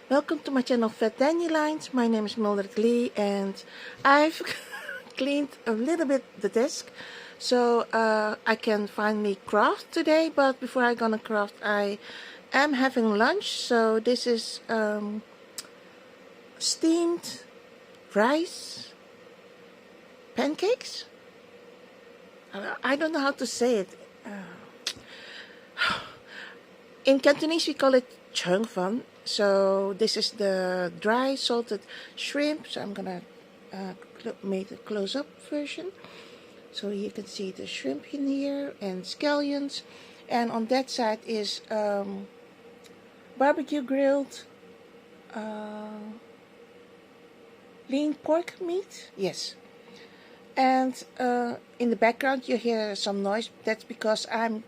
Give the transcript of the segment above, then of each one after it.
Welcome to my channel Fat Dandelions. My name is Mildred Lee and I've cleaned a little bit the desk so I can finally craft today. But before I gonna craft, I am having lunch. So this is steamed rice pancakes. I don't know how to say it. In Cantonese we call it chung fan. So this is the dry salted shrimp. So I'm gonna make a close-up version. So you can see the shrimp in here and scallions. And on that side is barbecue grilled lean pork meat. Yes. And in the background you hear some noise. That's because I'm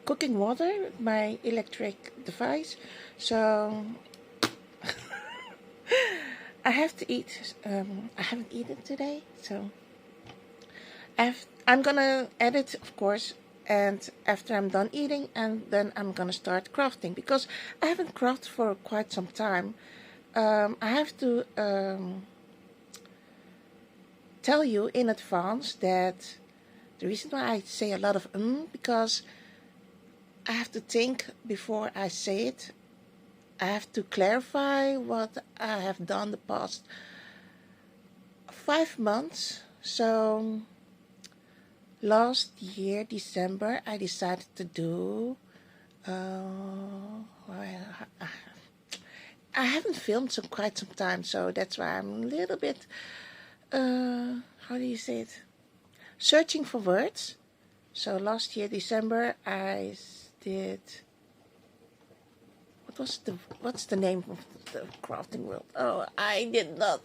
cooking water with my electric device. So I have to eat. I haven't eaten today, so I'm gonna edit, of course, and after I'm done eating, and then I'm gonna start crafting because I haven't crafted for quite some time. I have to tell you in advance that the reason why I say a lot of because I have to think before I say it. I have to clarify what I have done the past 5 months. So last year, December, I decided to do I haven't filmed quite some time, so that's why I'm a little bit how do you say it? Searching for words. So last year, December, I did. What's the name of the crafting world? Oh, I did not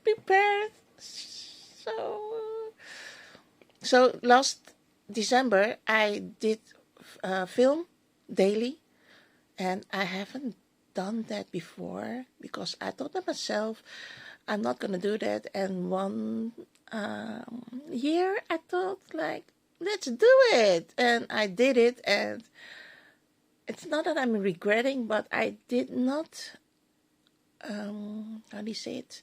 prepare. So last December I did film daily, and I haven't done that before because I thought to myself, I'm not gonna do that. And one year I thought, like, let's do it, and I did it. And it's not that I'm regretting, but I did not how do you say it,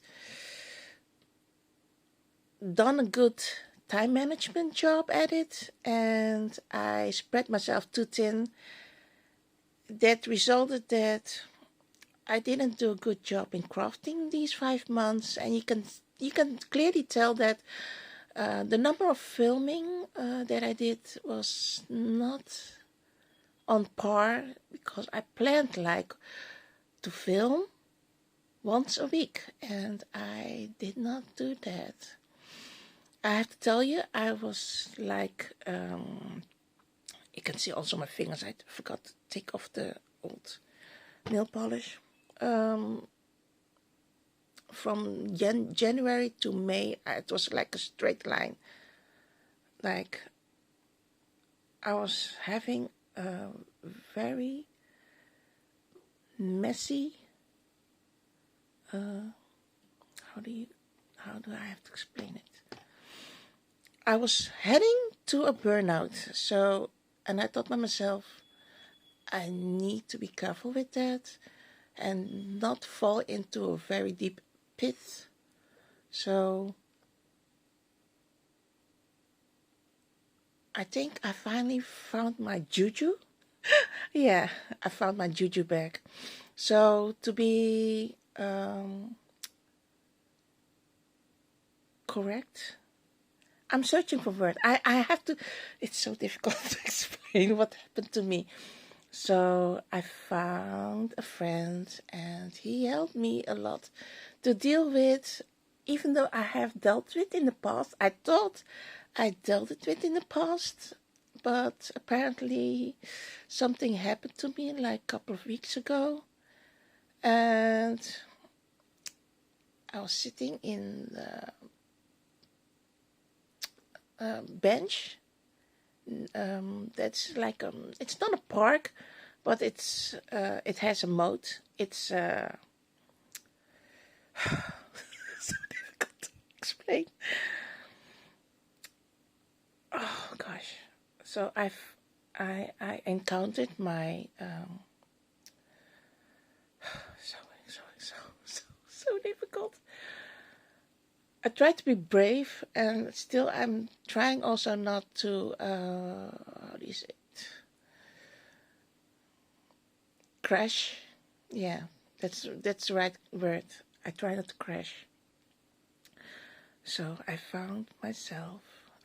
done a good time management job at it, and I spread myself too thin. That resulted that I didn't do a good job in crafting these 5 months, and you can clearly tell that the number of filming that I did was not on par, because I planned like to film once a week, and I did not do that. I have to tell you, I was like, you can see also my fingers. I forgot to take off the old nail polish. From January to May, it was like a straight line. Like, I was having a very messy, how do I have to explain it? I was heading to a burnout. So, and I thought to myself, I need to be careful with that and not fall into a very deep pit. So I think I finally found my juju. Yeah, I found my juju bag. So to be correct, I'm searching for words. I have to, it's so difficult to explain what happened to me. So I found a friend, and he helped me a lot to deal with, even though I have dealt with in the past. I thought I dealt it with in the past, but apparently something happened to me like a couple of weeks ago. And I was sitting in the bench. That's like it's not a park, but it's it has a moat. It's so difficult to explain. Oh gosh. So I encountered my so difficult. I try to be brave, and still I'm trying also not to, how do you say it? Crash. Yeah, that's the right word. I try not to crash. So I found myself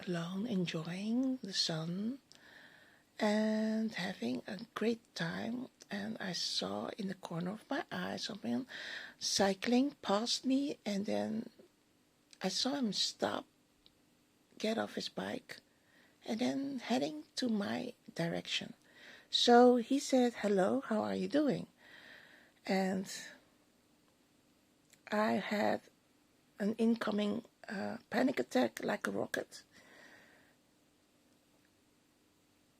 alone, enjoying the sun and having a great time. And I saw in the corner of my eye someone cycling past me, and then I saw him stop, get off his bike, and then heading to my direction. So he said, "Hello, how are you doing?" And I had an incoming panic attack like a rocket.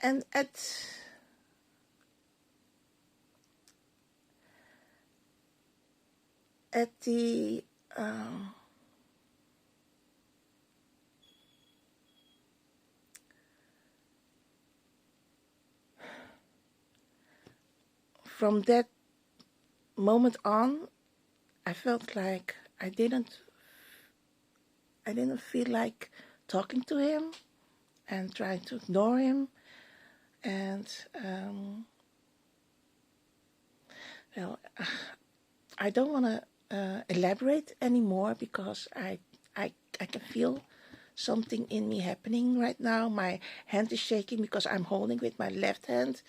And at the from that moment on, I felt like I didn't feel like talking to him and trying to ignore him. And well, I don't want to elaborate anymore because I can feel something in me happening right now. My hand is shaking because I'm holding with my left hand,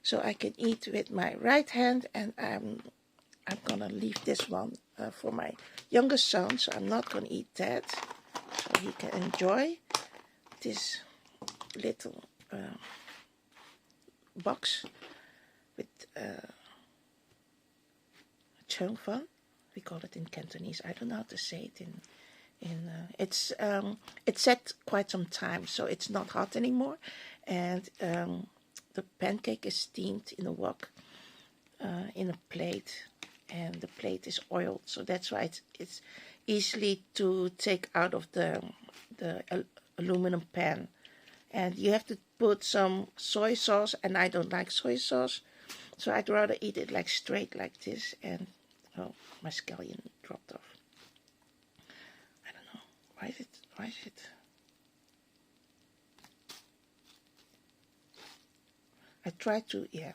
so I can eat with my right hand, and I'm gonna leave this one for my youngest son, so I'm not gonna eat that, so he can enjoy this little box with chow fan. We call it in Cantonese. I don't know how to say it in it's set quite some time, so it's not hot anymore, and the pancake is steamed in a wok in a plate, and the plate is oiled, so that's why it's easily to take out of the aluminum pan. And you have to put some soy sauce, and I don't like soy sauce, so I'd rather eat it like straight like this. And oh, my scallion dropped off. I don't know. Why is it? I try to, yeah.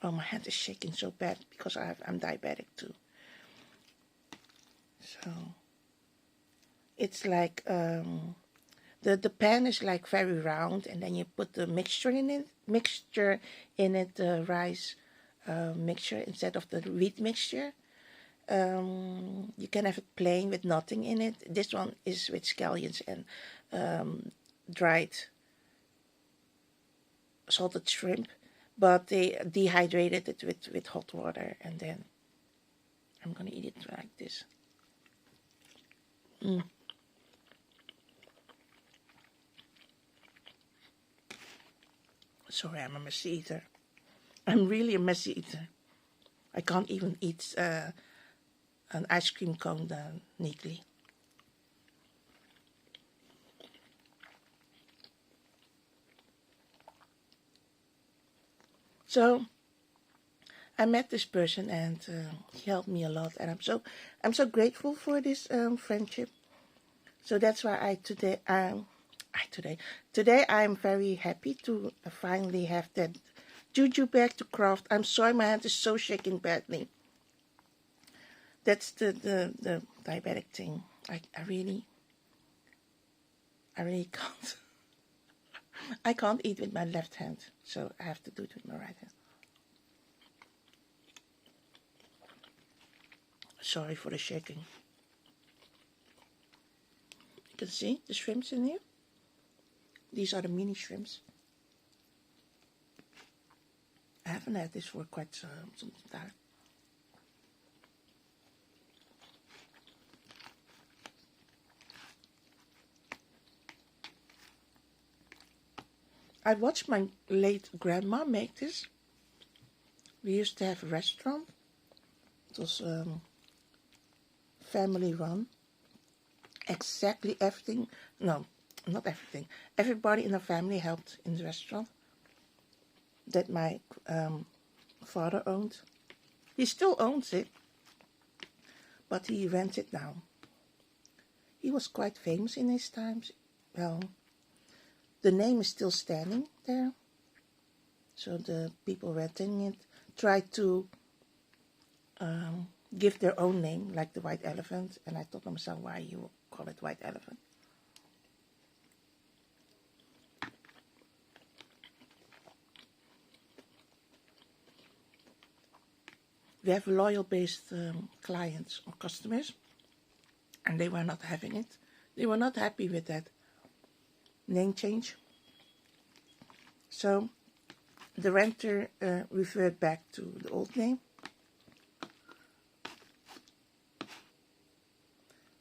Oh, my hand is shaking so bad because I'm diabetic too. So it's like the pan is like very round, and then you put the mixture in it, the rice mixture instead of the wheat mixture. You can have it plain with nothing in it. This one is with scallions and dried salted shrimp, but they dehydrated it with hot water, and then I'm gonna eat it like this. Sorry, I'm a messy eater. I'm really a messy eater. I can't even eat an ice cream cone neatly. So I met this person, and he helped me a lot, and I'm so grateful for this friendship. So that's why today I'm very happy to finally have that juju bag to craft. I'm sorry, my hand is so shaking badly. That's the diabetic thing. I really can't. I can't eat with my left hand, so I have to do it with my right hand. Sorry for the shaking. You can see the shrimps in here. These are the mini shrimps. I haven't had this for quite some time. I watched my late grandma make this. We used to have a restaurant. It was family run. Exactly everything. No, not everything. Everybody in the family helped in the restaurant that my father owned. He still owns it, but he rents it now. He was quite famous in his times. Well, the name is still standing there. So the people renting it tried to give their own name, like the White Elephant. And I thought to myself, why you call it White Elephant? We have loyal-based clients or customers, and they were not having it. They were not happy with that name change. So the renter referred back to the old name.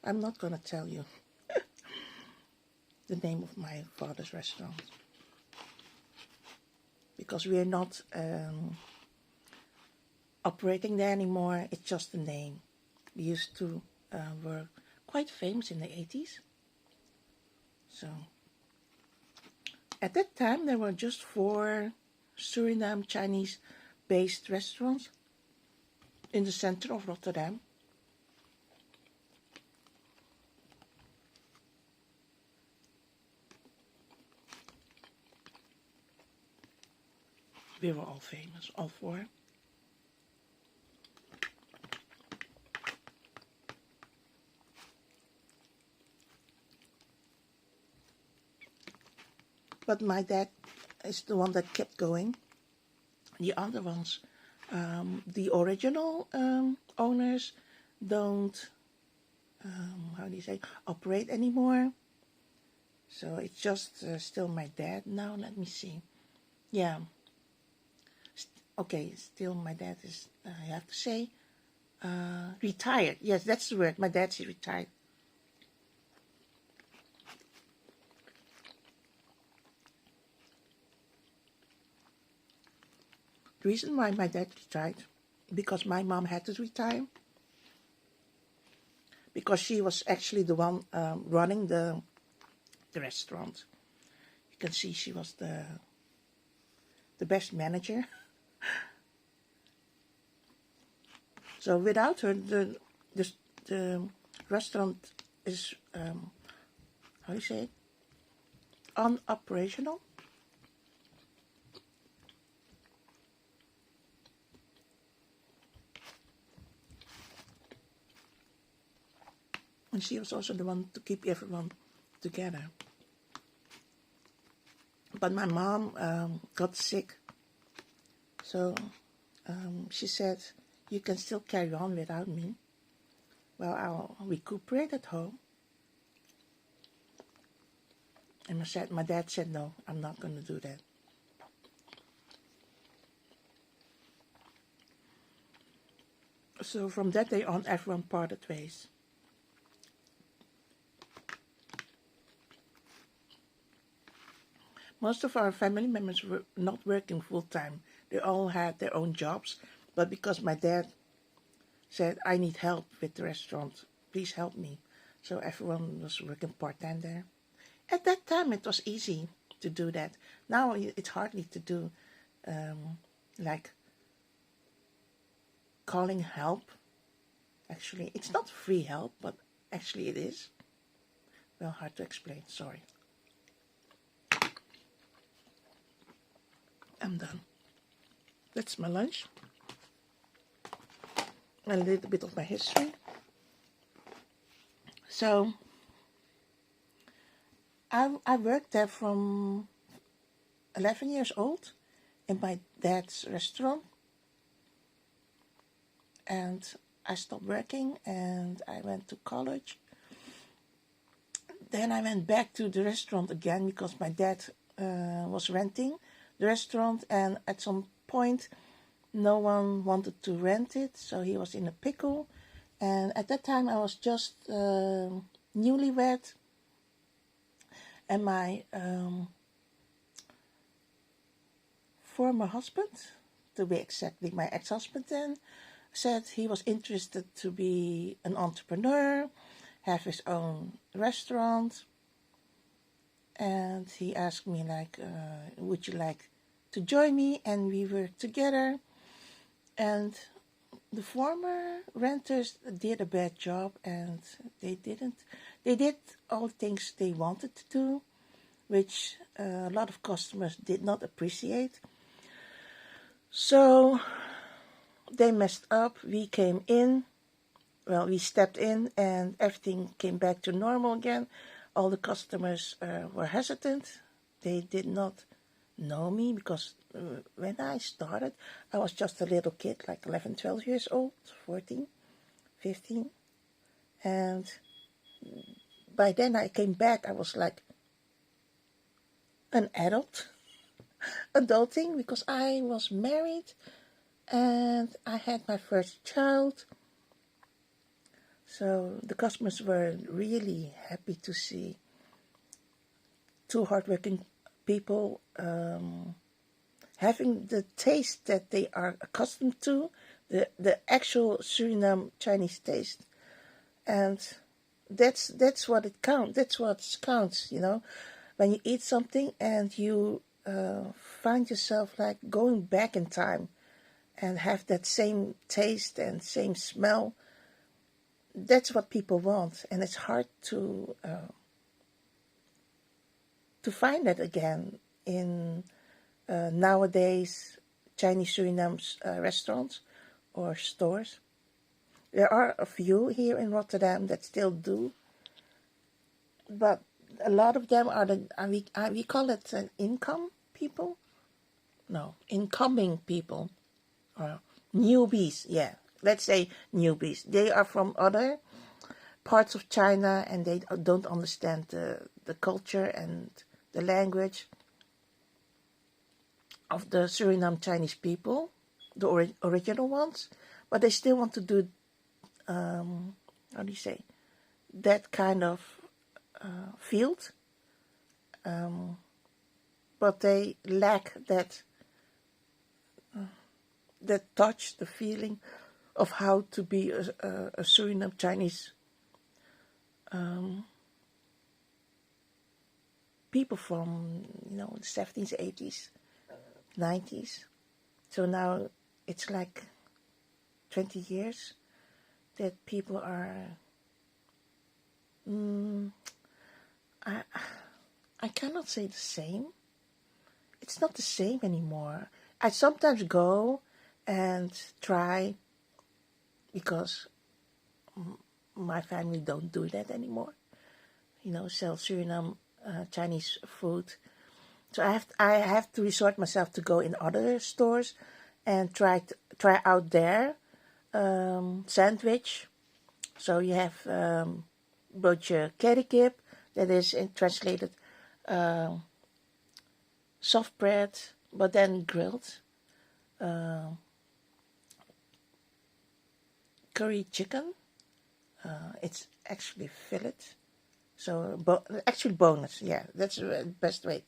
I'm not going to tell you the name of my father's restaurant, because we are not operating there anymore. It's just a name. We used to were quite famous in the 80s. So at that time there were just 4 Suriname Chinese based restaurants in the center of Rotterdam. We were all famous, all 4. But my dad is the one that kept going. The other ones, the original owners don't, how do you say, operate anymore. So it's just still my dad now. Let me see. Yeah. Okay, still my dad is, I have to say, retired. Yes, that's the word. My dad's retired. The reason why my dad retired, because my mom had to retire, because she was actually the one running the restaurant. You can see she was the best manager. So without her, the restaurant is, how do you say it, unoperational. And she was also the one to keep everyone together. But my mom got sick. So she said, you can still carry on without me. Well, I'll recuperate at home. And my dad said, no, I'm not going to do that. So from that day on, everyone parted ways. Most of our family members were not working full-time. They all had their own jobs. But because my dad said, I need help with the restaurant, please help me. So everyone was working part-time there. At that time, it was easy to do that. Now, it's hardly to do, like calling help. Actually, it's not free help, but actually it is. Well, hard to explain, sorry. I'm done. That's my lunch. A little bit of my history. So, I worked there from 11 years old in my dad's restaurant. And I stopped working and I went to college. Then I went back to the restaurant again because my dad was renting the restaurant, and at some point no one wanted to rent it, so he was in a pickle. And at that time I was just newlywed, and my former husband, to be exactly my ex-husband then, said he was interested to be an entrepreneur, have his own restaurant. And he asked me, like, would you like to join me? And we worked together. And the former renters did a bad job, and they didn't. They did all things they wanted to do, which a lot of customers did not appreciate. So they messed up. We came in. Well, we stepped in, and everything came back to normal again. All the customers were hesitant. They did not know me because when I started, I was just a little kid, like 11, 12 years old, 14, 15. And by then I came back, I was like an adulting, because I was married and I had my first child. So the customers were really happy to see two hardworking people having the taste that they are accustomed to, the actual Suriname Chinese taste. And that's what it counts. That's what counts, when you eat something and you find yourself like going back in time and have that same taste and same smell. That's what people want, and it's hard to find that again in nowadays Chinese Suriname restaurants or stores. There are a few here in Rotterdam that still do, but a lot of them are we call it an income people? No, incoming people, or newbies. Yeah, let's say newbies. They are from other parts of China and they don't understand the culture and the language of the Suriname Chinese people, the original ones, but they still want to do, that kind of field, but they lack that touch, the feeling of how to be a Suriname Chinese people from the 70s, 80s, 90s. So now it's like 20 years that people are I cannot say the same. It's not the same anymore. I sometimes go and try, because my family don't do that anymore. Sell Suriname Chinese food. So I have to resort myself to go in other stores and try out their sandwich. So you have broodje kerikip, that is translated soft bread, but then grilled. Curry chicken. It's actually fillet. So actually bonus. Yeah, that's the best way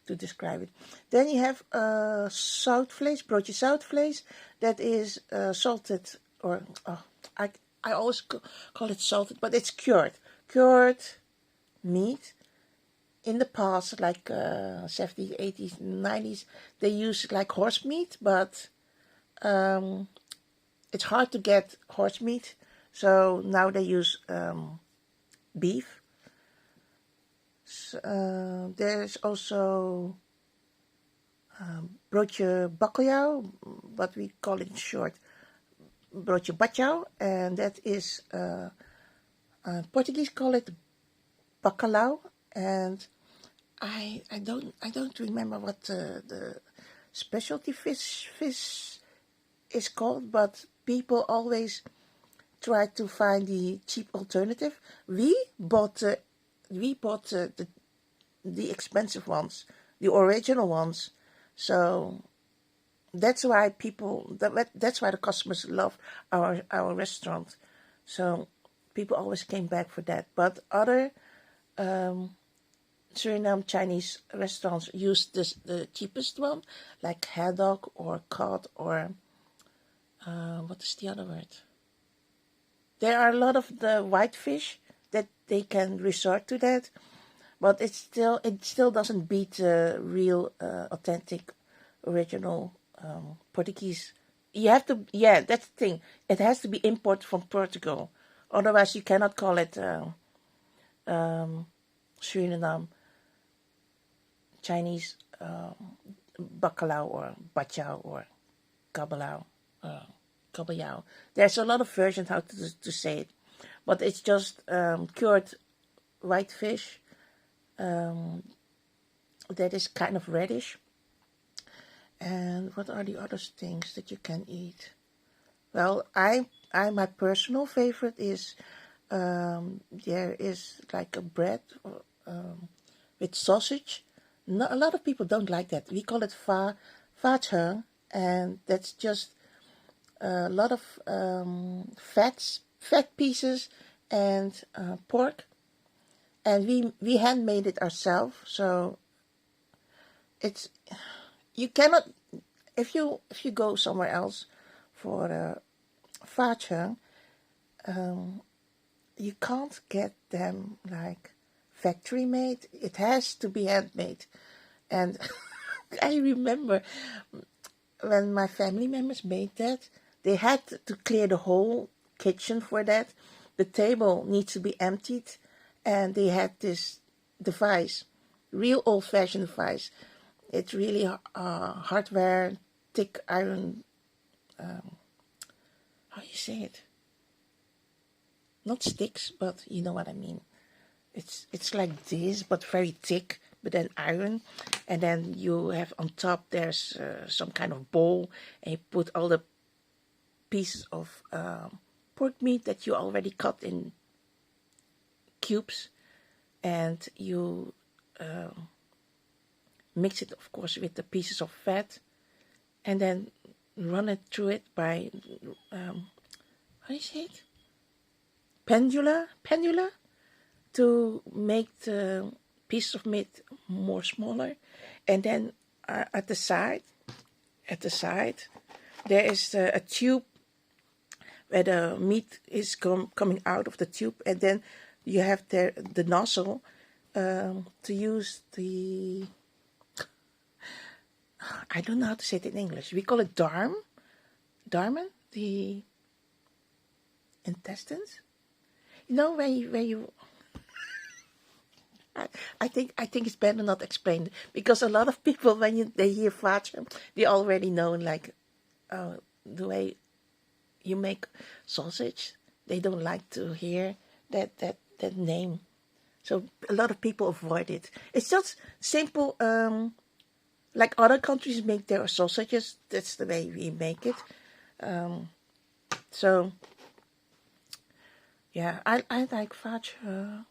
to describe it. Then you have zoutvlees, broodje zoutvlees, that is salted, or I always call it salted, but it's cured meat. In the past, like 70s, 80s, 90s, they used like horse meat, but it's hard to get horse meat, so now they use beef. So, there's also broodje bakljauw, but we call it in short broodje batjauw, and that is Portuguese call it bacalhau, and I don't remember what the specialty fish is called, but people always try to find the cheap alternative. We bought the expensive ones, the original ones. So that's why that's why the customers love our restaurant. So people always came back for that. But other Suriname Chinese restaurants use the cheapest one, like haddock or cod or what is the other word? There are a lot of the white fish that they can resort to that, but it still doesn't beat the real authentic original Portuguese you have to, yeah, that's the thing. It has to be imported from Portugal. Otherwise, you cannot call it Suriname Chinese bacalao or bachao or kabalao, kabeljau. There's a lot of versions how to say it, but it's just cured white fish that is kind of reddish. And what are the other things that you can eat? Well, my personal favorite is there is like a bread with sausage. Not, a lot of people don't like that. We call it fa and that's just a lot of fat pieces and pork, and we handmade it ourselves. So it's, you cannot, if you go somewhere else for fa you can't get them like factory made. It has to be handmade. And I remember when my family members made that, they had to clear the whole kitchen for that. The table needs to be emptied, and they had this device, real old-fashioned device. It's really hardware, thick iron. How you say it? Not sticks, but you know what I mean. It's like this, but very thick, but then iron. And then you have on top, there's some kind of bowl, and you put all the pieces of pork meat that you already cut in cubes, and you mix it, of course, with the pieces of fat, and then run it through it by, how do you say it? Pendula, to make the piece of meat more smaller. And then at the side, there is a tube where the meat is coming out of the tube, and then you have there the nozzle to use the, I don't know how to say it in English. We call it darmen, the intestines. You know, where you I think it's better not explained, because a lot of people, when they hear vacuum, they already know, like, the way you make sausage. They don't like to hear that name, so a lot of people avoid it. It's just simple, like other countries make their sausages. That's the way we make it. So yeah, I like vacuum,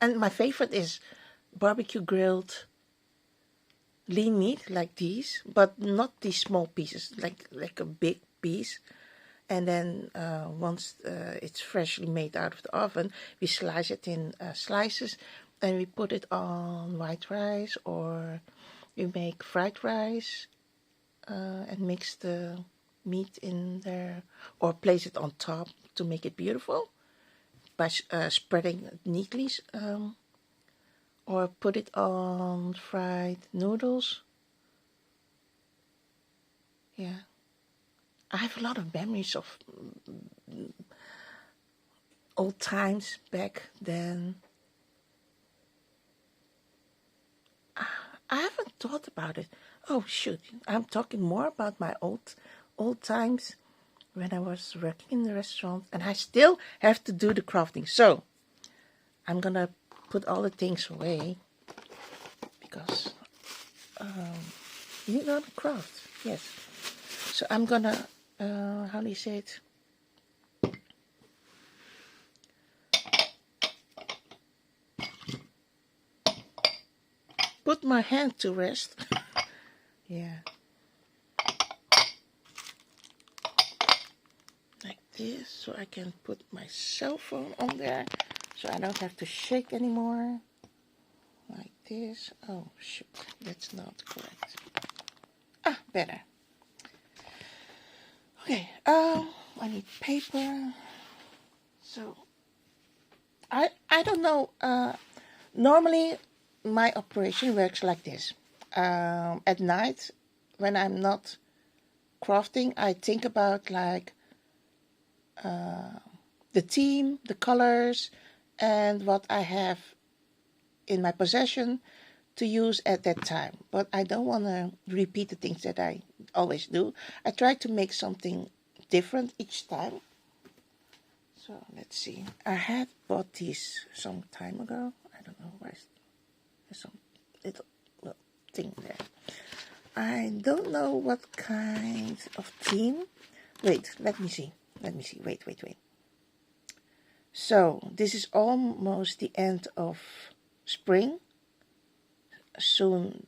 and my favorite is barbecue grilled lean meat, like these, but not these small pieces, like a big piece. And then once it's freshly made out of the oven, we slice it in slices, and we put it on white rice, or we make fried rice and mix the meat in there, or place it on top to make it beautiful by spreading it neatly, or put it on fried noodles. Yeah, I have a lot of memories of old times back then. I haven't thought about it. Oh shoot, I'm talking more about my old times when I was working in the restaurant, and I still have to do the crafting. So I'm gonna put all the things away, because you know the craft, yes. So I'm gonna, how do you say it? Put my hand to rest. Yeah. Like this, so I can put my cell phone on there, so I don't have to shake anymore. Like this. Oh shoot, that's not correct. Ah, better. Okay, I need paper. So I don't know. Normally my operation works like this. At night, when I'm not crafting, I think about like the theme, the colors, and what I have in my possession to use at that time. But I don't want to repeat the things that I always do. I try to make something different each time. So let's see. I had bought these some time ago. I don't know why there's some little thing there. I don't know what kind of theme. Wait, let me see. Wait. So this is almost the end of spring. Soon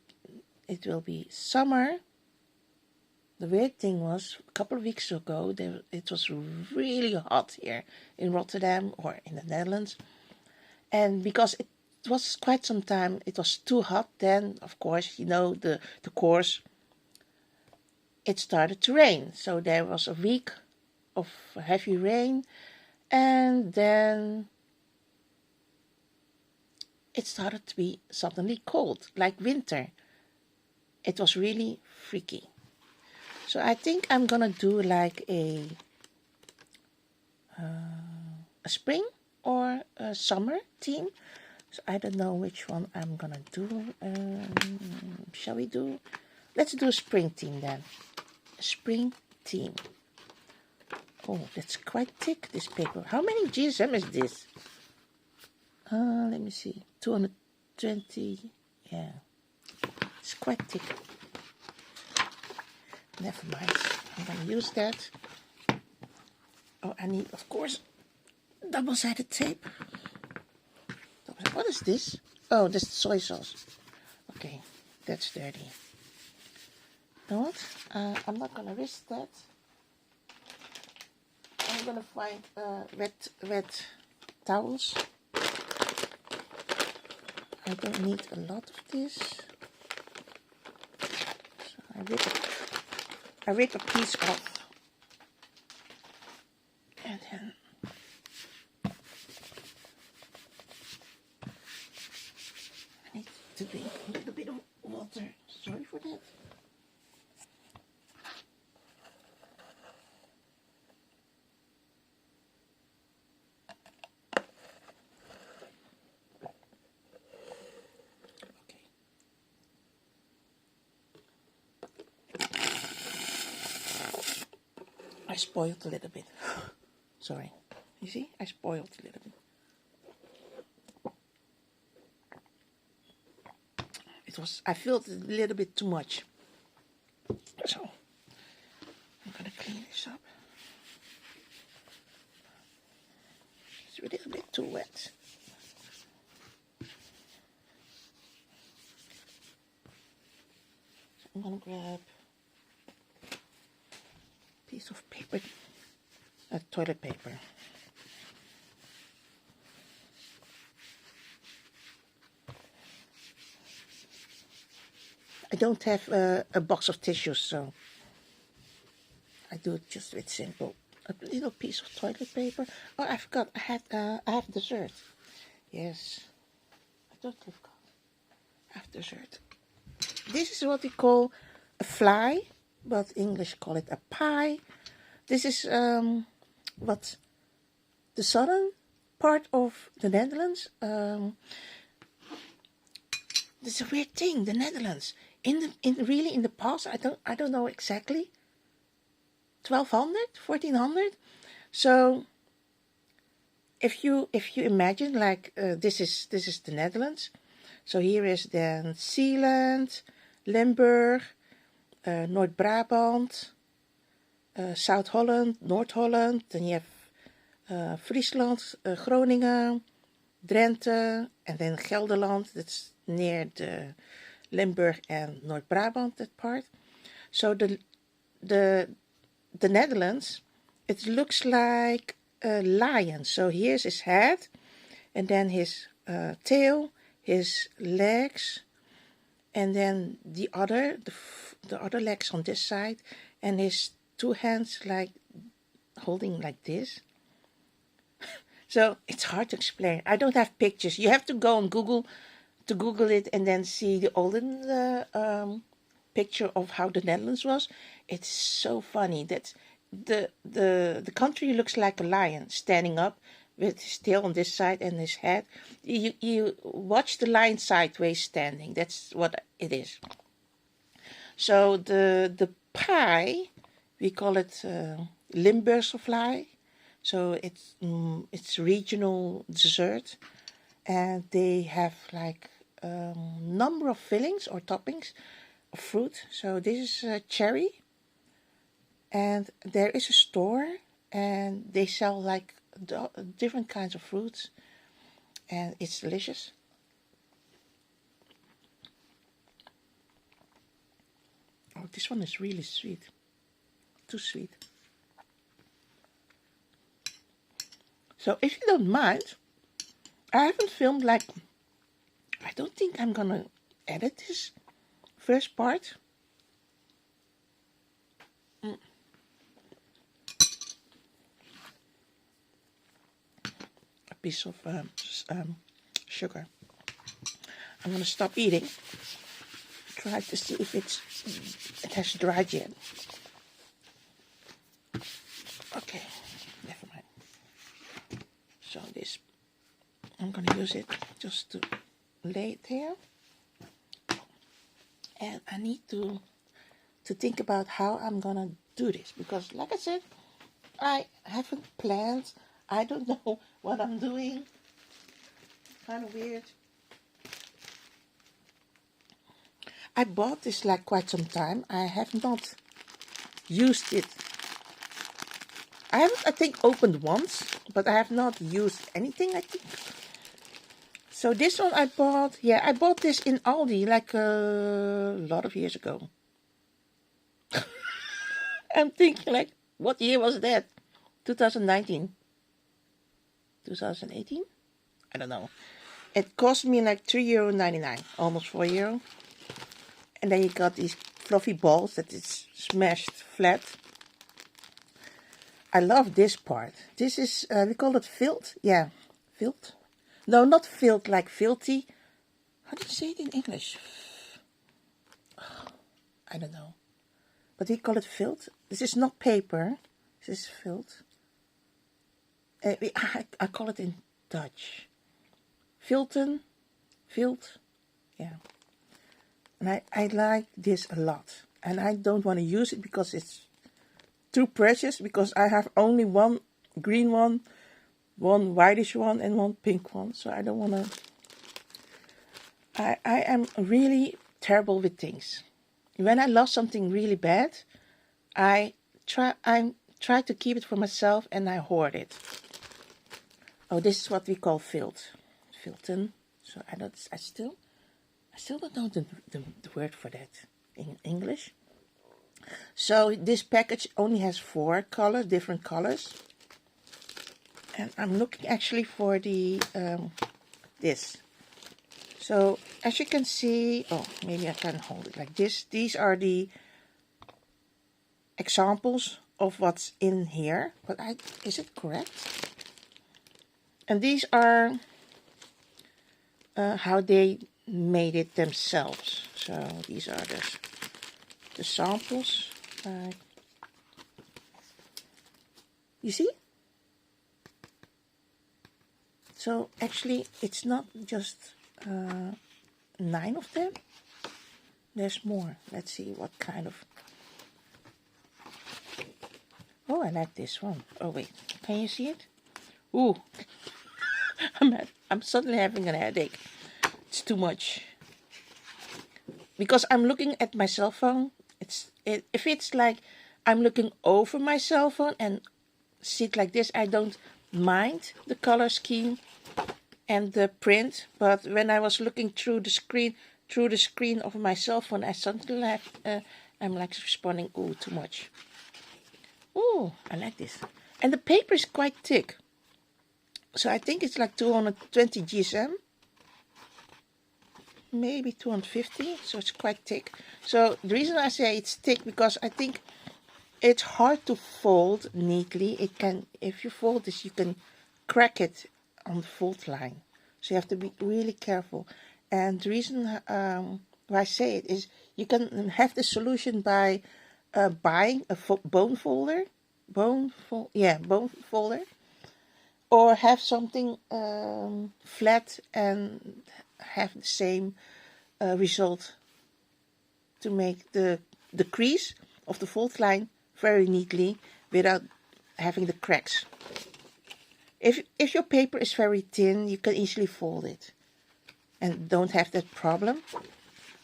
it will be summer. The weird thing was, a couple of weeks ago, it was really hot here in Rotterdam or in the Netherlands. And because it was quite some time, it was too hot, then, of course, you know, the course, it started to rain. So there was a week of heavy rain, and then it started to be suddenly cold, like winter. It was really freaky. So I think I'm gonna do like a spring or a summer theme. So I don't know which one I'm gonna do. Shall we do? Let's do a spring theme then. A spring theme. Oh, that's quite thick, this paper. How many GSM is this? Let me see. 220. Yeah, it's quite thick. Never mind. I'm going to use that. Oh, I need, of course, double-sided tape. What is this? Oh, this is soy sauce. Okay, that's dirty. You know what? I'm not going to risk that. I'm going to find wet towels. I don't need a lot of this. So I rip a piece off. And then I need to drink a little bit of water. Sorry for that. I spoiled a little bit. Sorry. You see? I spoiled a little bit. I filled it a little bit too much. So, I'm going to clean this up. It's a little bit too wet. So I'm going to grab a piece of paper, toilet paper. I don't have a box of tissues, so I do it just with simple. A little piece of toilet paper. Oh, I forgot. I have dessert. Yes, I totally forgot. I have dessert. This is what we call a fly, but English call it a pie. This is what the southern part of the Netherlands. This is a weird thing. The Netherlands. In the past, I don't know exactly. 1200, 1400. So if you imagine like this is the Netherlands. So here is then Zeeland, Limburg, Noord-Brabant, South Holland, North Holland. Then you have Friesland, Groningen, Drenthe, and then Gelderland. That's near the Limburg and Noord-Brabant, that part. So the Netherlands, it looks like a lion. So here's his head, and then his tail, his legs, and then the other legs on this side, and his two hands like holding like this. So it's hard to explain. I don't have pictures. You have to go on Google to Google it and then see the olden picture of how the Netherlands was. It's so funny that the country looks like a lion standing up with his tail on this side and his head. You watch the lion sideways standing. That's what it is. So the pie, we call it Limburgse fly. So it's regional dessert, and they have like number of fillings or toppings of fruit. So this is cherry, and there is a store, and they sell like different kinds of fruits, and it's delicious. Oh, this one is really sweet. Too sweet. So if you don't mind, I haven't filmed like, I don't think I'm gonna edit this first part. A piece of sugar. I'm gonna stop eating. Try to see if it has dried yet. Okay, never mind. So this, I'm gonna use it just to lay it there. And I need to think about how I'm gonna do this, because like I said, I haven't planned. I don't know what I'm doing. Kind of weird. I bought this like quite some time. I have not used it. I haven't, I think, opened once, but I have not used anything, I think. So this one I bought, yeah, I bought this in Aldi like a lot of years ago. I'm thinking like, what year was that? 2019? 2018? I don't know. It cost me like €3.99, almost €4. And then you got these fluffy balls that is smashed flat. I love this part. This is, we call it filled. Yeah, filled. No, not filled like filthy. How do you say it in English? I don't know. But we call it filled. This is not paper. This is filled. I call it in Dutch. Filten. Filled. Yeah. And I like this a lot. And I don't want to use it because it's too precious, because I have only one green one, one whitish one, and one pink one. So I don't want to. I am really terrible with things. When I love something really bad, I try to keep it for myself, and I hoard it. Oh, this is what we call filten. So I still don't know the word for that in English. So this package only has 4 colors, different colors. And I'm looking actually for the this. So as you can see, oh, maybe I can hold it like this. These are the examples of what's in here. But is it correct? And these are how they made it themselves. So these are the samples. You see? So actually it's not just 9 of them. There's more. Let's see what kind of. Oh, I like this one. Oh wait, can you see it? Ooh, I'm suddenly having a headache. It's too much. Because I'm looking at my cell phone. If it's like I'm looking over my cell phone and see it like this, I don't mind the color scheme and the print. But when I was looking through the screen of my cell phone, I suddenly I'm like responding, ooh, too much. Ooh, I like this. And the paper is quite thick. So I think it's like 220 GSM. Maybe 250, so it's quite thick. So the reason I say it's thick, because I think it's hard to fold neatly. It can, if you fold this, you can crack it on the fold line. So you have to be really careful. And the reason why I say it is, You can have the solution by buying a bone folder, bone folder, or have something flat and have the same result to make the crease of the fold line very neatly without having the cracks. If your paper is very thin, you can easily fold it and don't have that problem.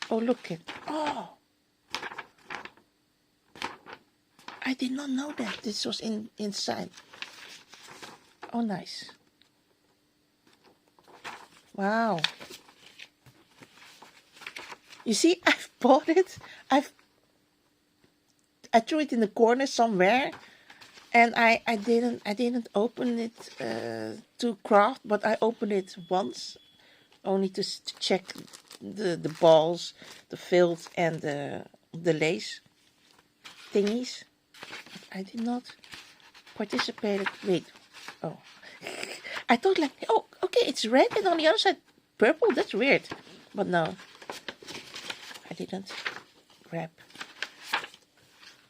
Oh, look at, oh, I did not know that this was inside. Oh, nice. Wow. You see, I've bought it. I threw it in the corner somewhere, and I didn't open it to craft, but I opened it once, only to check the balls, the felt, and the lace thingies. But I did not participate. Wait, oh, I thought like, oh, okay, it's red, and on the other side purple. That's weird, but no, I didn't wrap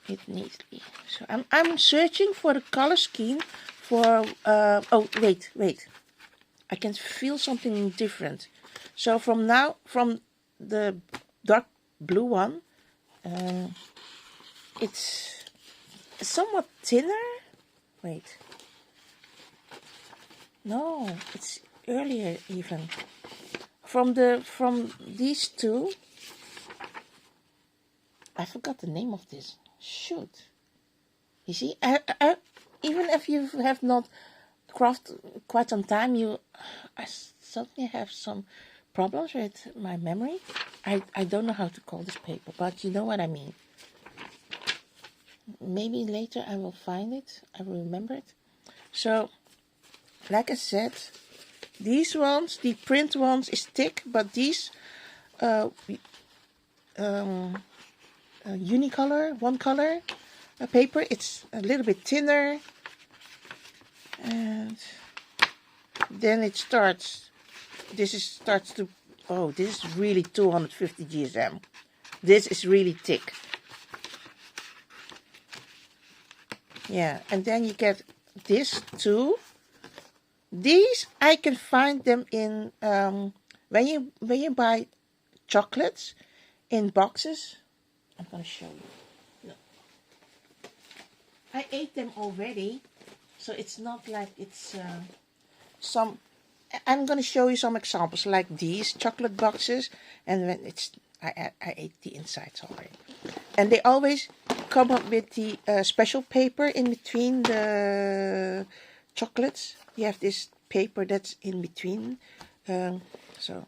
it neatly. So I'm searching for the color scheme for oh, wait, I can feel something different. So from the dark blue one, it's somewhat thinner. Wait, no, it's earlier even. From these two, I forgot the name of this. Shoot. You see, even if you have not crafted quite some time, I suddenly have some problems with my memory. I don't know how to call this paper, but you know what I mean. Maybe later I will find it. I will remember it. So, like I said, these ones, the print ones, is thick, but these unicolor, one color paper, it's a little bit thinner, and then it starts. Starts to. Oh, this is really 250 GSM. This is really thick. Yeah, and then you get this too. These I can find them in when you buy chocolates in boxes. I'm gonna show you. Look. I ate them already, so it's not like it's some. I'm gonna show you some examples like these chocolate boxes, and when I ate the insides already, and they always come up with the special paper in between the chocolates. You have this paper that's in between, so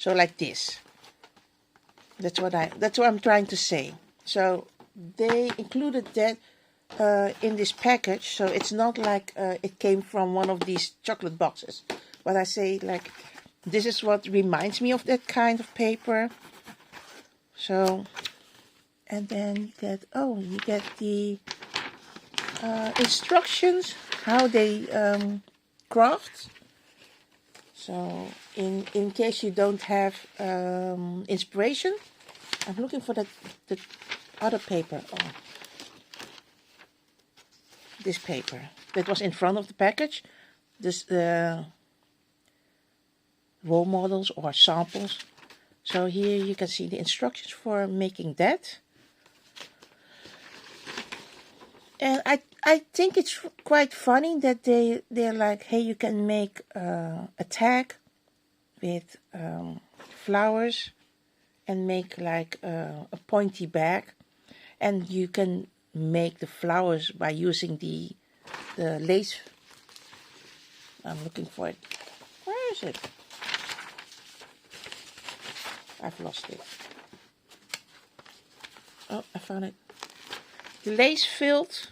like this. That's what I'm trying to say. So they included that in this package, so it's not like it came from one of these chocolate boxes. But I say like, this is what reminds me of that kind of paper. So, and then you get the instructions how they craft. So in case you don't have inspiration, I'm looking for the other paper. Oh, this paper that was in front of the package. This role models or samples. So here you can see the instructions for making that. And I think it's quite funny that they're like, hey, you can make a tag with flowers and make like a pointy bag, and you can make the flowers by using the lace. I'm looking for it. Where is it? I've lost it. Oh, I found it. The lace filled.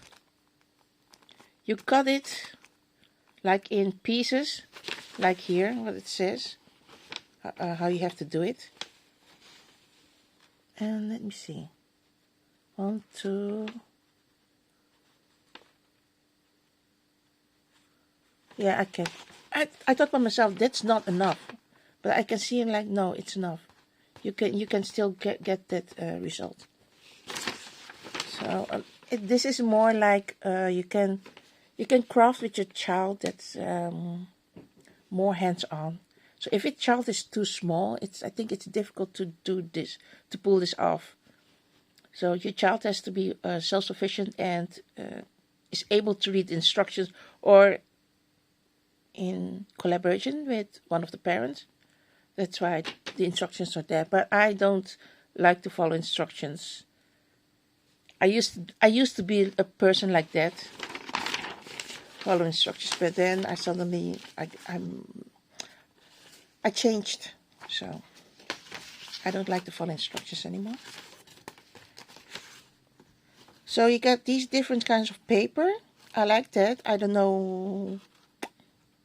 You cut it like in pieces, like here, what it says, how you have to do it. And let me see. 1, 2. Yeah, I can. I thought by myself that's not enough, but I can see like, no, it's enough. you can still get that result. So this is more like you can craft with your child. That's more hands-on. So if your child is too small, I think it's difficult to do this, to pull this off. So your child has to be self-sufficient and is able to read instructions, or in collaboration with one of the parents. That's why the instructions are there. But I don't like to follow instructions. I used to be a person like that, follow instructions. But then I suddenly I changed. So I don't like to follow instructions anymore. So you got these different kinds of paper. I like that. I don't know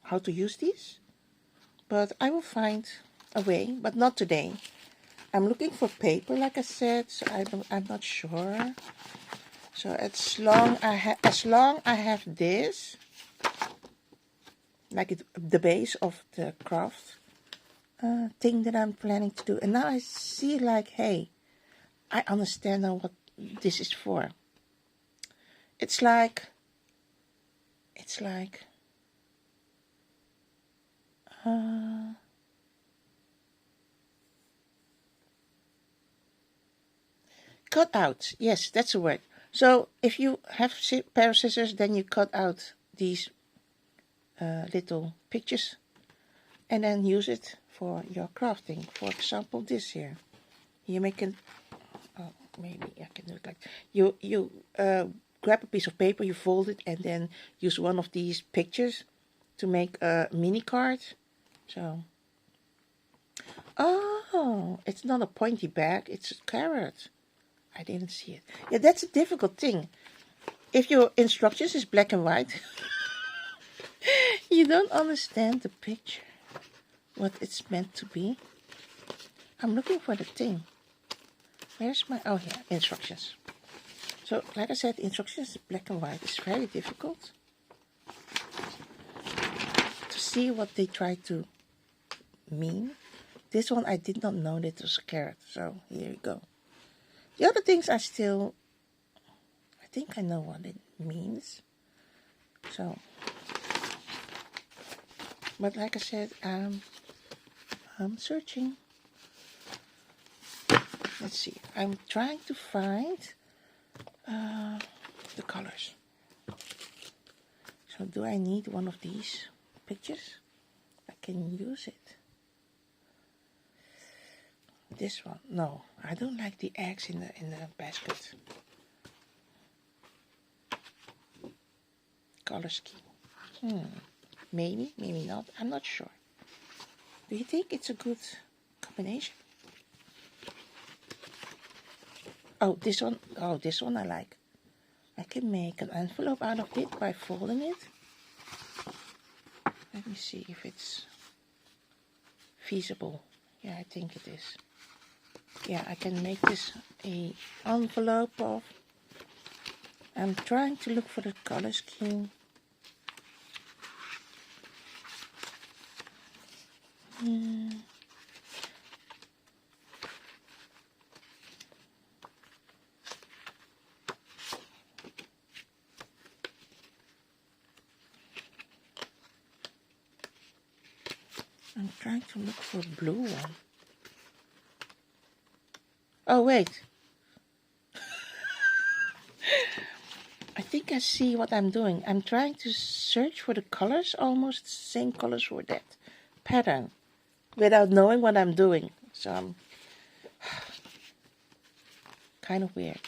how to use these, but I will find a way, but not today. I'm looking for paper, like I said, so I'm not sure. So as long I have this, like the base of the craft thing that I'm planning to do, and now I see like, hey, I understand now what this is for. It's like cut out. Yes, that's the word. So if you have a pair of scissors, then you cut out these little pictures and then use it for your crafting. For example, this here. You make it. Oh, maybe I can do it like you grab a piece of paper, you fold it, and then use one of these pictures to make a mini card. So, oh, it's not a pointy bag, it's a carrot. I didn't see it. Yeah, that's a difficult thing. If your instructions is black and white, you don't understand the picture, what it's meant to be. I'm looking for the thing. Where's my, oh yeah, instructions. So, like I said, instructions black and white is very difficult to see what they try to mean. This one I did not know that it was a carrot, so here we go. The other things I think I know what it means. So, but like I said, I'm searching. Let's see, I'm trying to find the colors. So do I need one of these pictures? I can use it. This one, no, I don't like the eggs in the basket. Color scheme. Maybe not. I'm not sure. Do you think it's a good combination? Oh, this one. Oh, this one I like. I can make an envelope out of it by folding it. Let me see if it's feasible. Yeah, I think it is. Yeah, I can make this an envelope of. I'm trying to look for the color scheme. I'm trying to look for a blue one. Oh, wait. I think I see what I'm doing. I'm trying to search for the colors, almost the same colors for that pattern, without knowing what I'm doing. So I'm kind of weird.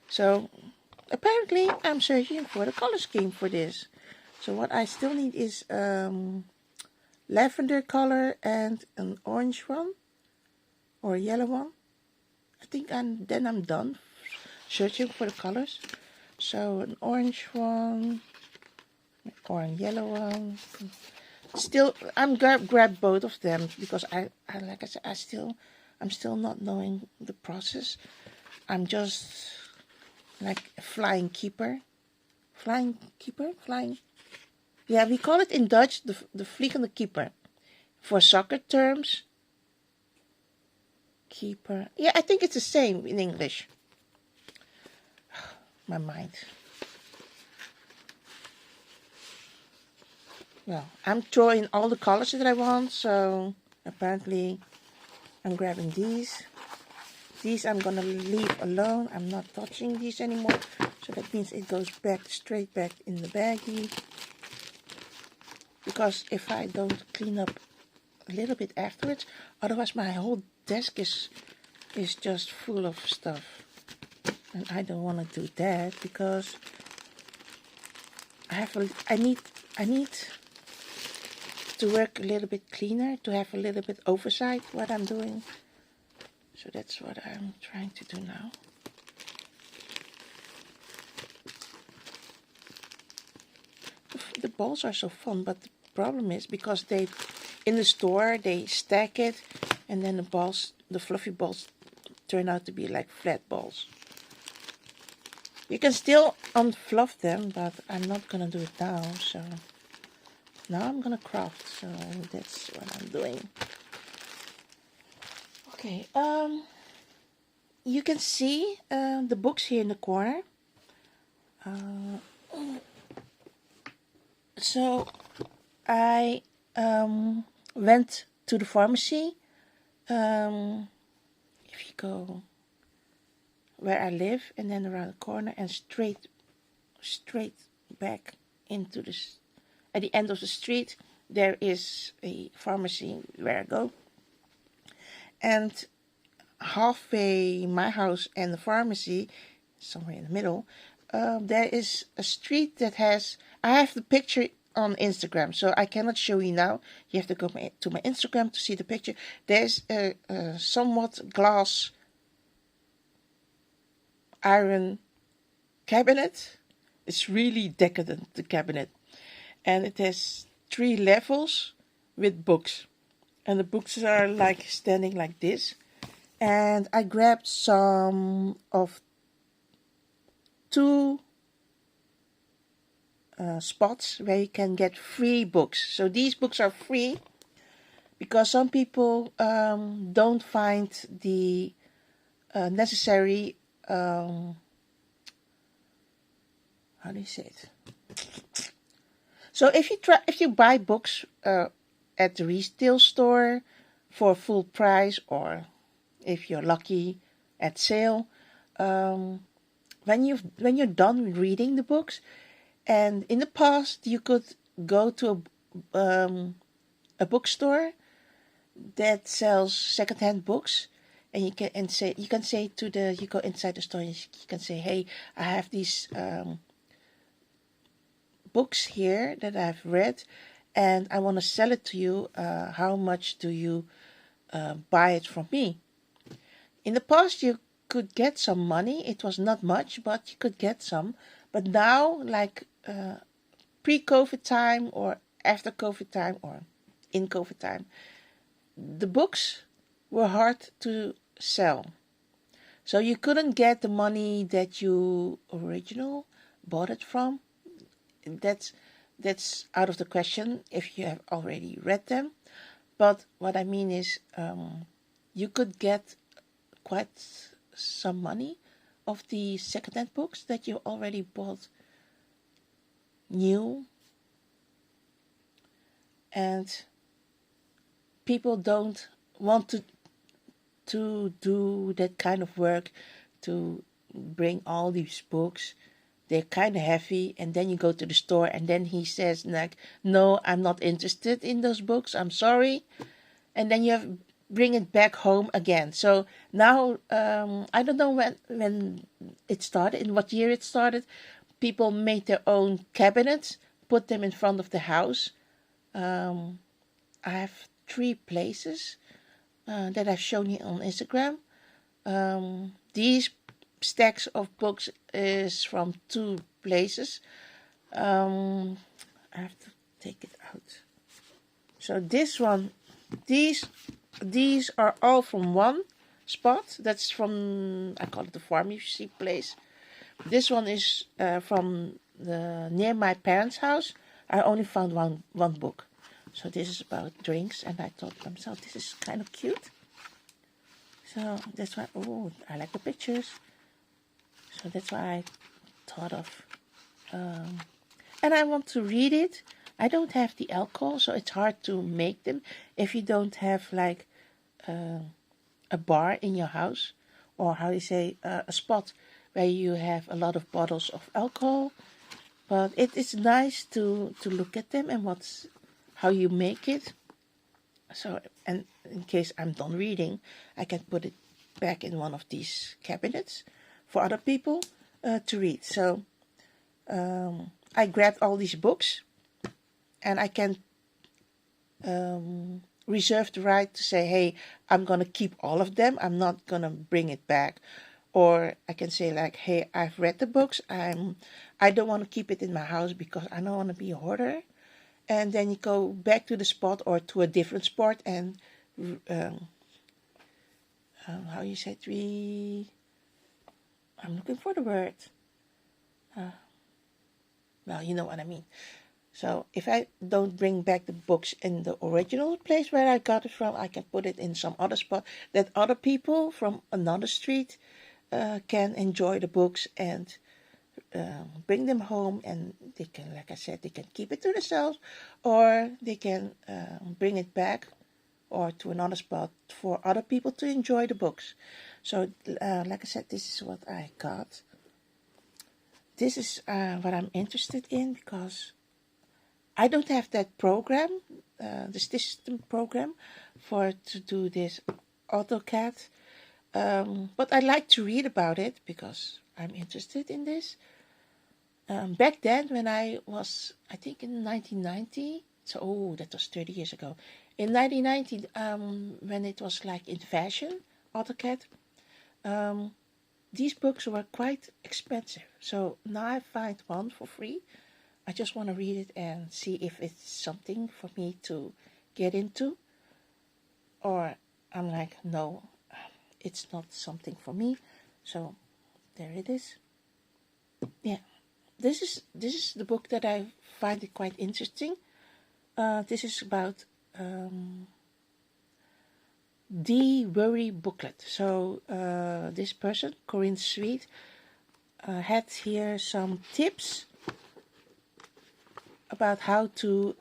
So apparently I'm searching for the color scheme for this. So what I still need is lavender color and an orange one or a yellow one. I think I'm done searching for the colors. So an orange one or a yellow one. Still, I'm grab both of them because I like I said, I'm still not knowing the process. I'm just like a flying keeper. Flying. Yeah, we call it in Dutch the vliegende keeper. For soccer terms, keeper. Yeah, I think it's the same in English. My mind. Well, I'm drawing all the colors that I want, so apparently I'm grabbing these. These I'm gonna leave alone. I'm not touching these anymore. So that means it goes back, straight back in the baggie. Because if I don't clean up a little bit afterwards, otherwise my whole desk is just full of stuff. And I don't want to do that because I need to work a little bit cleaner, to have a little bit oversight what I'm doing. So that's what I'm trying to do now. The balls are so fun, but the problem is because they, in the store, they stack it, and then the fluffy balls turn out to be like flat balls. You can still unfluff them, but I'm not gonna do it now, so now I'm gonna craft, so that's what I'm doing. Okay, you can see the books here in the corner. So I went to the pharmacy. If you go where I live and then around the corner and straight back into this, at the end of the street, there is a pharmacy where I go. And halfway my house and the pharmacy, somewhere in the middle, there is a street that has, I have the picture on Instagram, so I cannot show you now. You have to go to my Instagram to see the picture. There's a somewhat glass iron cabinet. It's really decadent, the cabinet. And it has 3 levels with books. And the books are like standing like this. And I grabbed some of 2 spots where you can get free books. So these books are free because some people don't find the necessary, how do you say it? So if you buy books at the retail store for full price, or if you're lucky at sale, when you're done with reading the books, and in the past you could go to a bookstore that sells secondhand books, and you can say you go inside the store and you can say, hey, I have these books here that I've read, and I want to sell it to you. How much do you buy it from me? In the past, you could get some money. It was not much, but you could get some. But now, like pre-COVID time or after COVID time or in COVID time, the books were hard to sell. So you couldn't get the money that you originally bought it from. That's out of the question if you have already read them. But what I mean is you could get quite some money of the secondhand books that you already bought new. And people don't want to do that kind of work to bring all these books. They're kind of heavy, and then you go to the store and then he says like, no, I'm not interested in those books, I'm sorry. And then you have bring it back home again. So now, I don't know when it started, in what year it started. People made their own cabinets, put them in front of the house. I have 3 places that I've shown you on Instagram. These stacks of books is from 2 places. I have to take it out. So this one, these are all from one spot. That's from, I call it the pharmacy place. This one is from near my parents' house. I only found one book. So this is about drinks, and I thought to myself, this is kind of cute. So that's why, oh, I like the pictures. So that's why I thought of, and I want to read it. I don't have the alcohol, so it's hard to make them if you don't have like a bar in your house, or how you say, a spot where you have a lot of bottles of alcohol. But it is nice to look at them and how you make it. So, and in case I'm done reading, I can put it back in one of these cabinets for other people to read. So I grabbed all these books, and I can reserve the right to say, hey, I'm going to keep all of them. I'm not going to bring it back. Or I can say like, hey, I've read the books. I don't want to keep it in my house because I don't want to be a hoarder. And then you go back to the spot or to a different spot and how you say it? I'm looking for the word. Well, you know what I mean. So if I don't bring back the books in the original place where I got it from, I can put it in some other spot that other people from another street can enjoy the books and bring them home, and they can, like I said, they can keep it to themselves, or they can bring it back or to another spot for other people to enjoy the books. So like I said, this is what I got. This is what I'm interested in because I don't have that program, the system program to do this AutoCAD. But I like to read about it because I'm interested in this. Back then, when I was, I think in 1990, so that was 30 years ago. In 1990, when it was like in fashion, AutoCAD, these books were quite expensive. So now I find one for free. I just want to read it and see if it's something for me to get into. Or I'm like, no, it's not something for me. So there it is. Yeah, this is the book that I find it quite interesting. This is about the worry booklet. So this person, Corinne Sweet, had here some tips about how to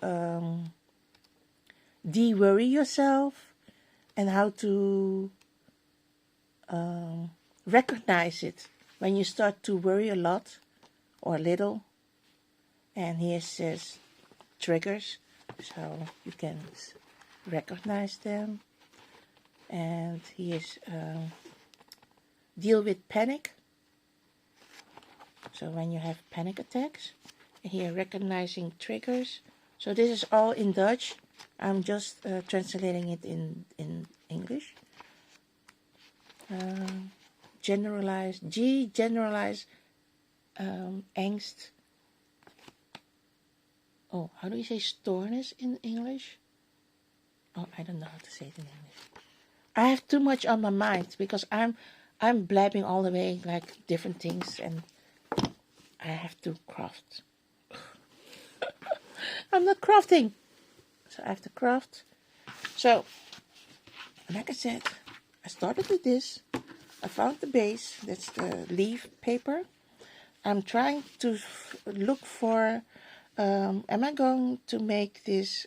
de-worry yourself and how to recognize it when you start to worry a lot or a little. And here says triggers, so you can recognize them. And here's deal with panic. So when you have panic attacks, and here recognizing triggers. So this is all in Dutch. I'm just translating it in English. Generalized angst. Oh, how do you say stoornis in English? Oh, I don't know how to say it in English. I have too much on my mind because I'm blabbing all the way like different things, and I have to craft. I'm not crafting, so I have to craft. So, like I said, I started with this. I found the base. That's the leaf paper. I'm trying to look for. Am I going to make this?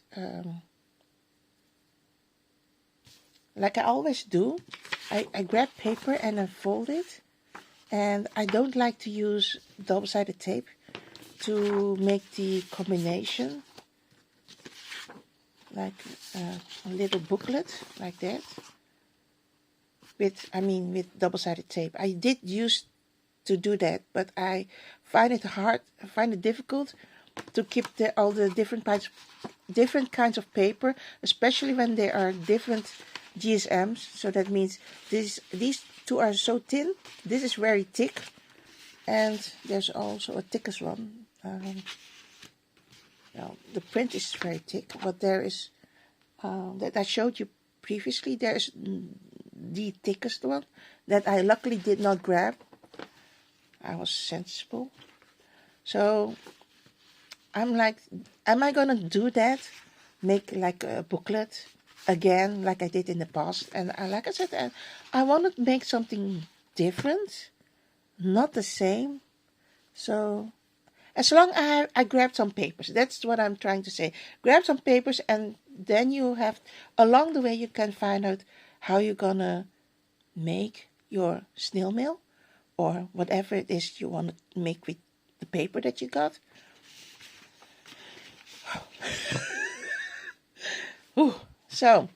Like I always do, I grab paper and I fold it, and I don't like to use double-sided tape to make the combination, like a little booklet like that, with double-sided tape. I did used to do that, but I find it difficult to keep all the different kinds of paper, especially when there are different GSMs. So that means these two are so thin. This is very thick, and there's also a thickest one. The print is very thick, but there is that I showed you previously. There is the thickest one that I luckily did not grab. I was sensible. So I'm like, am I gonna do that? make like a booklet again, like I did in the past. And like I said, I want to make something different, not the same. So as long as I grab some papers, that's what I'm trying to say. Grab some papers, and then you have, along the way, you can find out how you're gonna make your snail mail or whatever it is you want to make with the paper that you got. Ooh. So,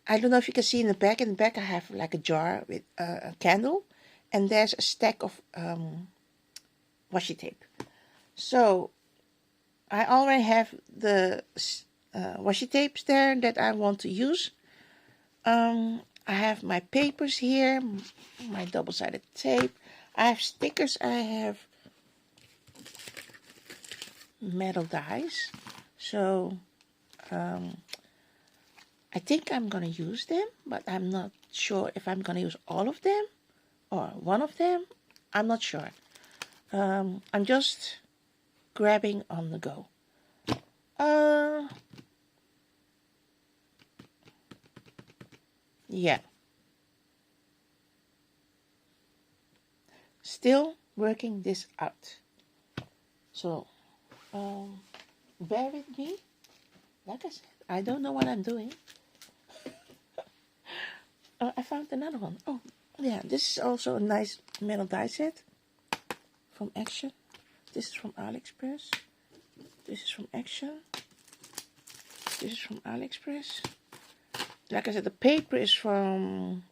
I don't know if you can see in the back. In the back I have like a jar with a candle, and there's a stack of washi tape. So, I already have the washi tapes there that I want to use. I have my papers here, my double-sided tape. I have stickers. I have metal dies. So, I think I'm going to use them, but I'm not sure if I'm going to use all of them or one of them. I'm not sure. I'm just grabbing on the go. Yeah. Still working this out. So, bear with me. Like I said, I don't know what I'm doing. I found another one. Oh, yeah, this is also a nice metal die set from Action. This is from AliExpress. This is from Action. This is from AliExpress. Like I said, the paper is from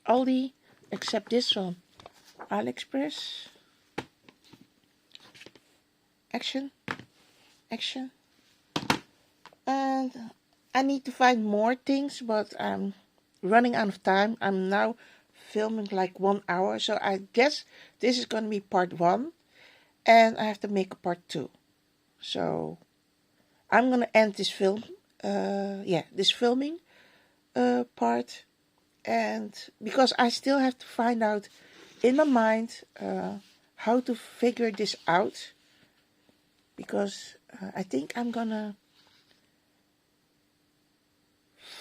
Aldi, except this one, AliExpress. Action. And I need to find more things, but I'm running out of time. I'm now filming like 1 hour, so I guess this is going to be part 1, and I have to make a part 2. So I'm going to end this film, this filming part, and because I still have to find out in my mind how to figure this out, because I think I'm gonna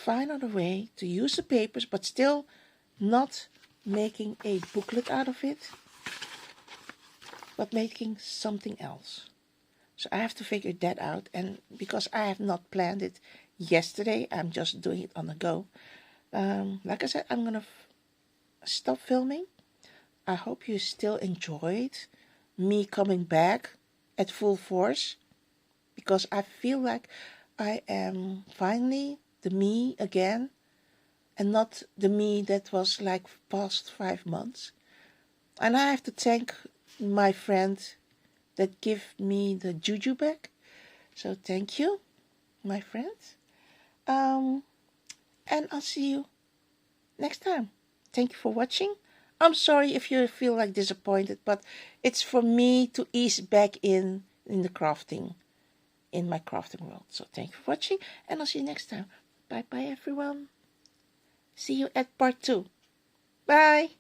find out a way to use the papers but still not making a booklet out of it, but making something else. So I have to figure that out, and because I have not planned it yesterday, I'm just doing it on the go. Like I said, I'm gonna stop filming. I hope you still enjoyed me coming back at full force, because I feel like I am finally the me again, and not the me that was like past 5 months. And I have to thank my friend that gave me the juju back. So thank you, my friend. And I'll see you next time. Thank you for watching. I'm sorry if you feel like disappointed, but it's for me to ease back in the crafting, in my crafting world. So thank you for watching, and I'll see you next time. Bye bye everyone. See you at part 2. Bye.